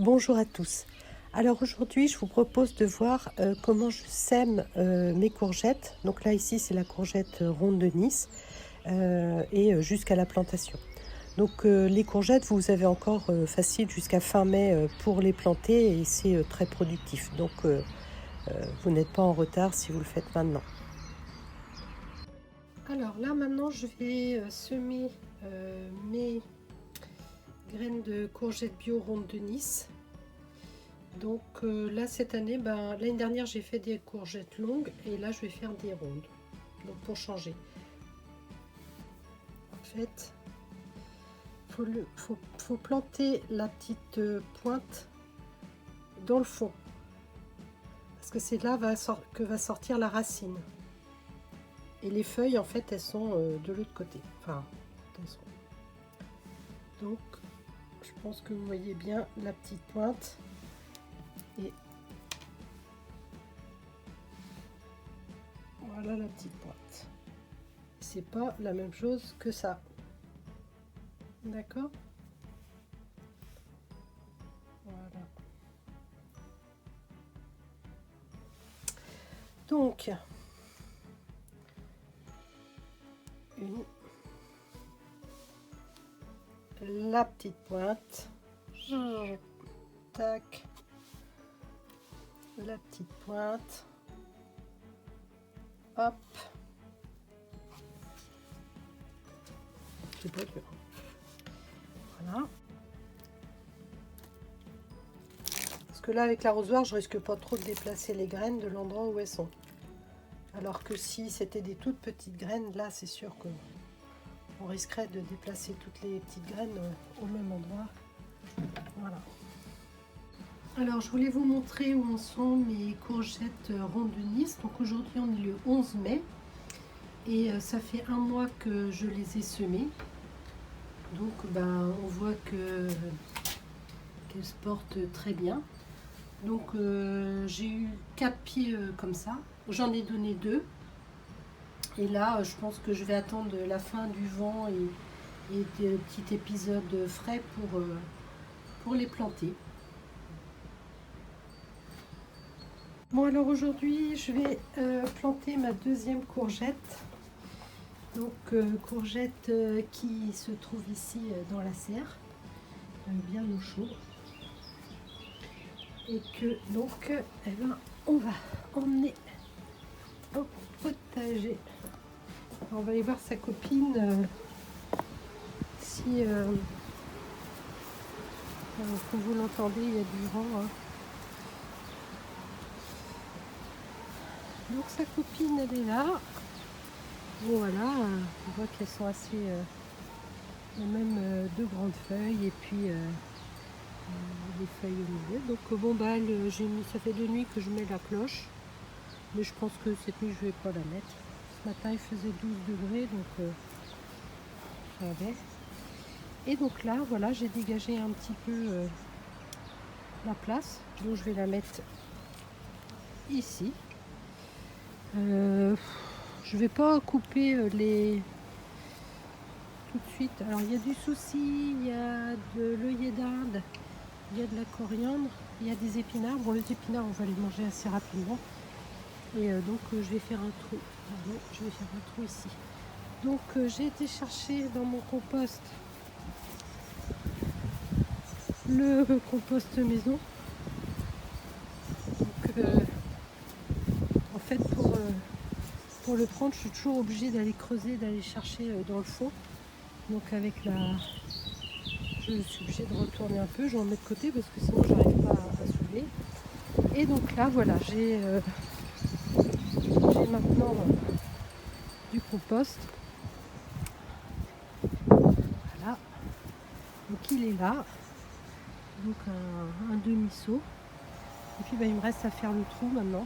Bonjour à tous. Alors aujourd'hui, je vous propose de voir comment je sème mes courgettes. Donc là, ici, c'est la courgette ronde de Nice jusqu'à la plantation. Donc les courgettes, vous avez encore facile jusqu'à fin mai pour les planter et c'est très productif. Donc vous n'êtes pas en retard si vous le faites maintenant. Alors là, maintenant, je vais semer mes graines de courgettes bio ronde de Nice. Donc là cette année, l'année dernière j'ai fait des courgettes longues et là je vais faire des rondes. Donc pour changer. En fait, faut planter la petite pointe dans le fond. Parce que c'est là que va sortir la racine. Et les feuilles en fait elles sont de l'autre côté. Enfin, attention. Donc je pense que vous voyez bien la petite pointe. Et voilà la petite pointe. C'est pas la même chose que ça. D'accord? Voilà. Donc, la petite pointe. Tac. La petite pointe. Hop. C'est pas dur. Voilà. Parce que là, avec l'arrosoir, je risque pas trop de déplacer les graines de l'endroit où elles sont. Alors que si c'était des toutes petites graines, là, c'est sûr que on risquerait de déplacer toutes les petites graines au même endroit. Voilà. Alors, je voulais vous montrer où en sont mes courgettes rondes de Nice. Donc aujourd'hui, on est le 11 mai. Et ça fait un mois que je les ai semées. Donc on voit qu'elles se portent très bien. Donc j'ai eu 4 pieds comme ça. J'en ai donné 2. Et là je pense que je vais attendre la fin du vent et des petits épisodes frais pour les planter. Bon alors aujourd'hui je vais planter ma deuxième courgette. Donc courgette qui se trouve ici dans la serre, bien au chaud. Et que donc on va emmener au potager. Alors, on va aller voir sa copine si comme vous l'entendez, il y a du vent. Hein. Donc sa copine elle est là. Bon voilà, on voit qu'elles sont assez même deux grandes feuilles et puis des feuilles au milieu. Donc j'ai mis, ça fait 2 nuits que je mets la cloche, mais je pense que cette nuit je vais pas la mettre. Ce matin il faisait 12 degrés, donc ça allait. Et donc là voilà, j'ai dégagé un petit peu la place, donc je vais la mettre ici. Je vais pas couper les tout de suite. Alors il y a du souci, il y a de l'œillet d'Inde, il y a de la coriandre, il y a des épinards. Bon, les épinards on va les manger assez rapidement. Et donc je vais faire un trou. Pardon, je vais faire un trou ici. Donc j'ai été chercher dans mon compost le compost maison. Donc en fait pour le prendre, je suis toujours obligée d'aller creuser, d'aller chercher dans le fond. Donc avec je suis obligée de retourner un peu, je vais en mettre de côté parce que sinon j'arrive pas à soulever. Et donc là voilà, j'ai maintenant du compost. Voilà, donc il est là, donc un demi-seau. Et puis il me reste à faire le trou maintenant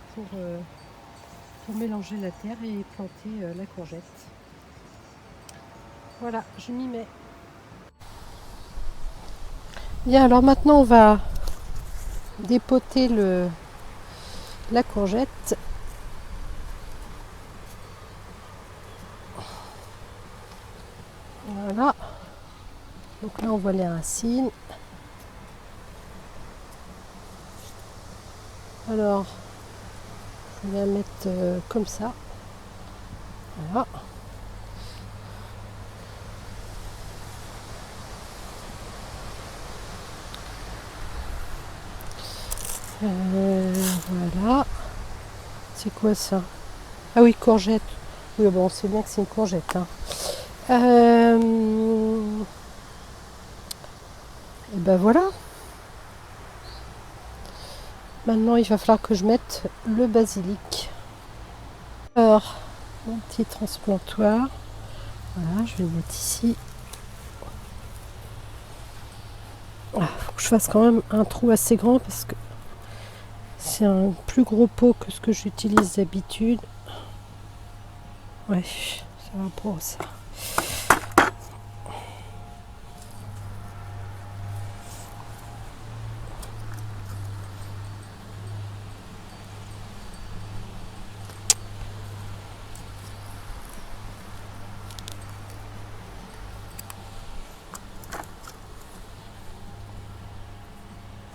pour mélanger la terre et planter la courgette. Voilà, je m'y mets. Bien, alors maintenant on va dépoter la courgette. Voilà. Donc là on voit les racines. Alors, je vais la mettre comme ça. Voilà. Voilà. C'est quoi ça? Ah oui, courgette. Oui, bon, c'est bien que c'est une courgette. Hein. Et ben voilà. Maintenant, il va falloir que je mette le basilic. Alors, mon petit transplantoir. Voilà, je vais le mettre ici. Ah, faut que je fasse quand même un trou assez grand parce que c'est un plus gros pot que ce que j'utilise d'habitude. Ouais, ça va pour ça.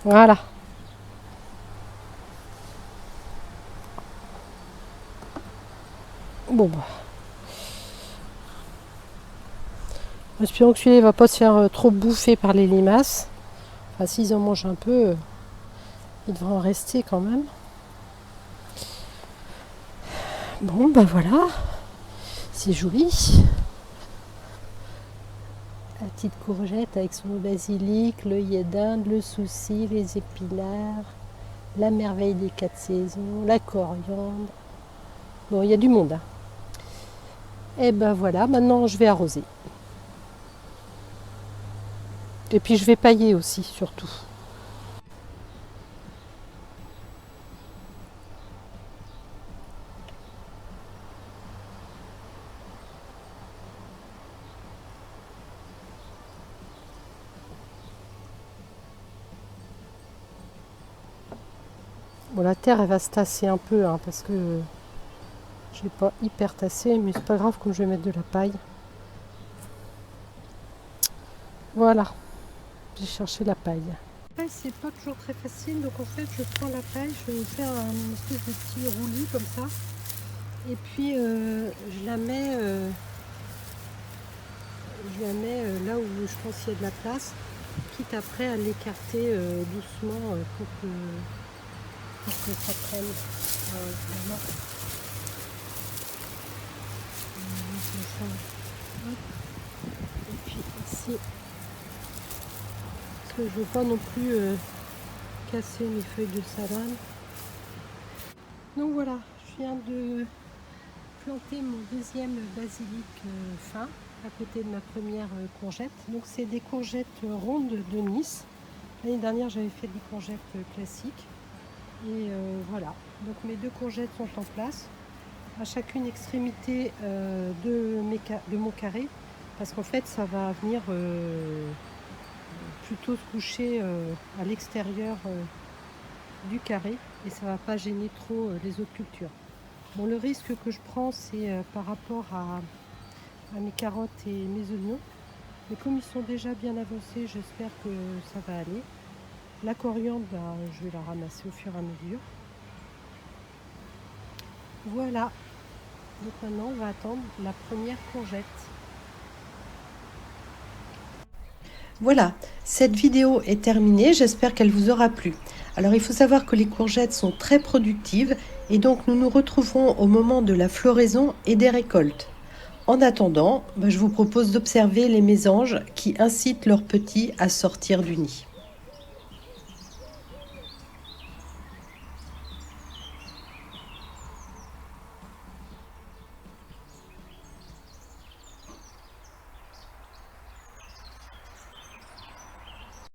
Voilà. Bon bah. Espérons que celui-là ne va pas se faire trop bouffer par les limaces. Enfin, s'ils en mangent un peu, il devrait en rester quand même. Bon bah voilà. C'est joli. La petite courgette avec son basilic, l'œillet d'Inde, le souci, les épinards, la merveille des 4 saisons, la coriandre. Bon, il y a du monde. Hein. Et ben voilà, maintenant je vais arroser. Et puis je vais pailler aussi, surtout. Bon, la terre, elle va se tasser un peu, hein, parce que j'ai pas hyper tassé, mais c'est pas grave, comme je vais mettre de la paille. Voilà, j'ai cherché la paille. C'est pas toujours très facile, donc en fait je prends la paille, je vais me faire une espèce de petit roulis comme ça, et puis je la mets, là où je pense qu'il y a de la place, quitte après à l'écarter doucement pour que ça prenne. Et puis ici, parce que je veux pas non plus casser mes feuilles de salade. Donc voilà, je viens de planter mon deuxième basilic fin à côté de ma première courgette. Donc c'est des courgettes rondes de Nice. L'année dernière j'avais fait des courgettes classiques. Et voilà, donc mes deux courgettes sont en place à chacune extrémité de mon carré, parce qu'en fait ça va venir plutôt se coucher à l'extérieur du carré et ça va pas gêner trop les autres cultures. Bon, le risque que je prends c'est par rapport à mes carottes et mes oignons, mais comme ils sont déjà bien avancés, j'espère que ça va aller. La coriandre, je vais la ramasser au fur et à mesure. Voilà, donc maintenant on va attendre la première courgette. Voilà, cette vidéo est terminée, j'espère qu'elle vous aura plu. Alors il faut savoir que les courgettes sont très productives et donc nous nous retrouverons au moment de la floraison et des récoltes. En attendant, je vous propose d'observer les mésanges qui incitent leurs petits à sortir du nid.